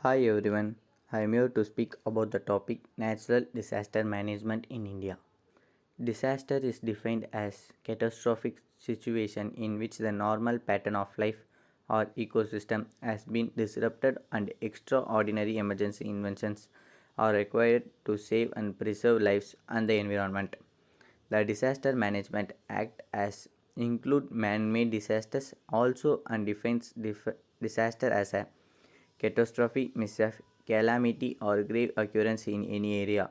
Hi everyone, I am here to speak about the topic natural disaster management in India. Disaster is defined as catastrophic situation in which the normal pattern of life or ecosystem has been disrupted and extraordinary emergency interventions are required to save and preserve lives and the environment. The Disaster Management Act as include man-made disasters also and defines disaster as a catastrophe, mishap, calamity, or grave occurrence in any area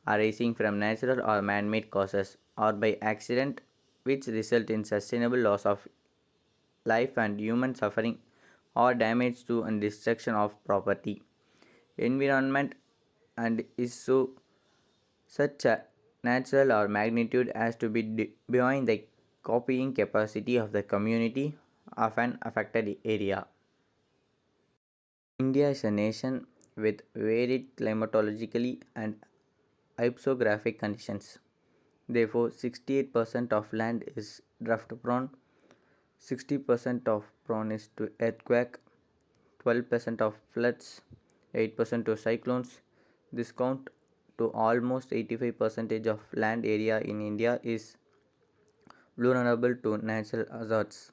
arising from natural or man-made causes or by accident which result in sustainable loss of life and human suffering or damage to and destruction of property, environment and is so such a natural or magnitude as to be beyond the copying capacity of the community of an affected area. India is a nation with varied climatologically and hypsographic conditions. Therefore, 68% of land is drought prone, 60% of prone is to earthquake, 12% of floods, 8% to cyclones. This count to almost 85% of land area in India is vulnerable to natural hazards,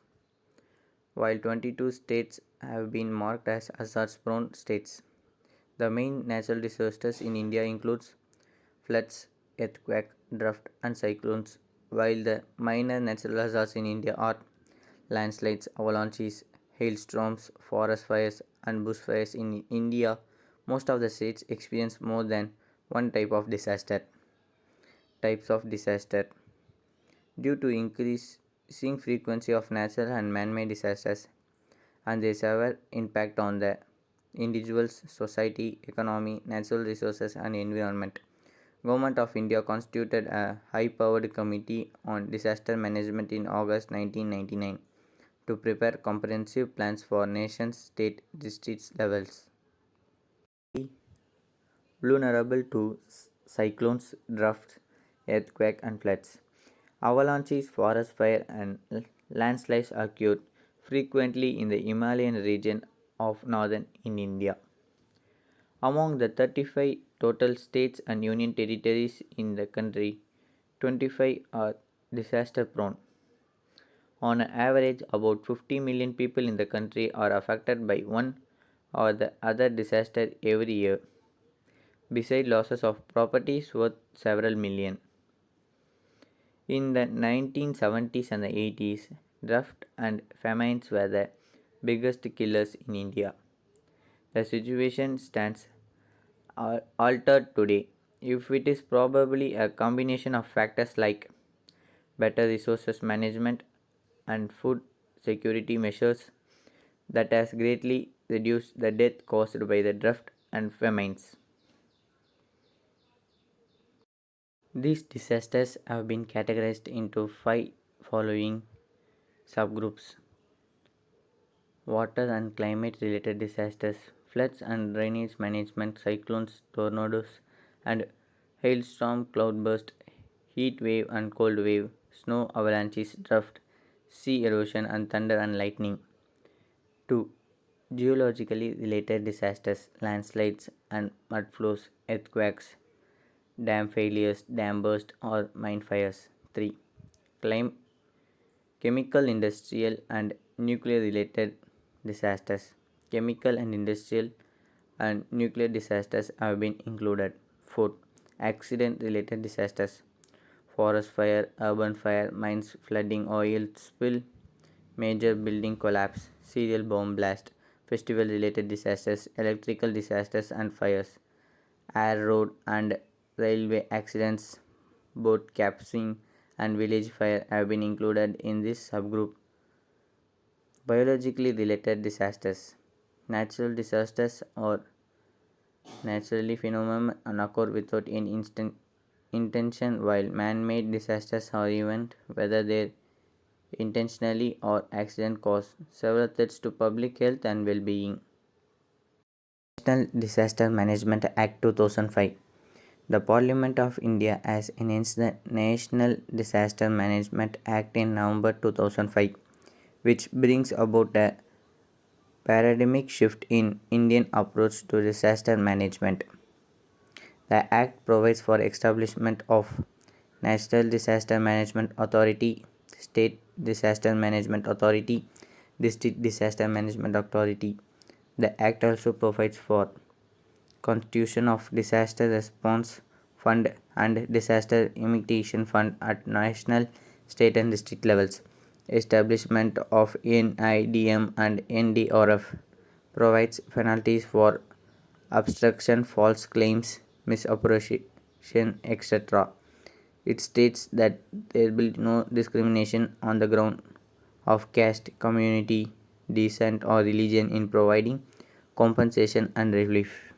while 22 states have been marked as hazard prone states. The main natural disasters in India includes floods, earthquake, drought and cyclones, while the minor natural hazards in India are landslides, avalanches, hailstorms, forest fires and bushfires in India. Most of the states experience more than one types of disaster due to increasing frequency of natural and man-made disasters and their severe impact on the individuals, society, economy, natural resources and environment. Government of India constituted a high-powered committee on disaster management in August 1999 to prepare comprehensive plans for nation, state, districts levels. Vulnerable to cyclones, droughts, earthquake and floods. Avalanches, forest fire and landslides occur frequently in the Himalayan region of northern in India. Among the 35 total states and union territories in the country, 25 are disaster prone. On average, about 50 million people in the country are affected by one or the other disaster every year, besides losses of properties worth several million. In the 1970s and the 80s, drought and famines were the biggest killers in India. The situation stands altered today. If it is probably a combination of factors like better resources management and food security measures that has greatly reduced the death caused by the drought and famines. These disasters have been categorized into five following subgroups: water and climate related disasters, floods and drainage management, cyclones, tornadoes, and hailstorm, cloudburst, heat wave and cold wave, snow avalanches, drought, sea erosion, and thunder and lightning. 2. Geologically related disasters, landslides and mud flows, earthquakes, dam failures, dam burst, or mine fires. 3. Clim- Chemical, industrial, and nuclear related disasters. Chemical and industrial and nuclear disasters have been included. 4. Accident related disasters. Forest fire, urban fire, mines flooding, oil spill, major building collapse, serial bomb blast, festival related disasters, electrical disasters and fires, air, road and railway accidents, boat capsizing, and village fire have been included in this subgroup. Biologically related disasters. Natural disasters or naturally phenomena occur without any intention, while man-made disasters are events, whether they intentionally or accident, cause several threats to public health and well-being. National Disaster Management Act 2005. The Parliament of India has enhanced the National Disaster Management Act in November 2005, which brings about a paradigmic shift in Indian approach to disaster management. The Act provides for establishment of National Disaster Management Authority, State Disaster Management Authority, District Disaster Management Authority. The Act also provides for constitution of Disaster Response Fund and Disaster Mitigation Fund at national, state and district levels. Establishment of NIDM and NDRF provides penalties for obstruction, false claims, misappropriation, etc. It states that there will be no discrimination on the ground of caste, community, descent, or religion in providing compensation and relief.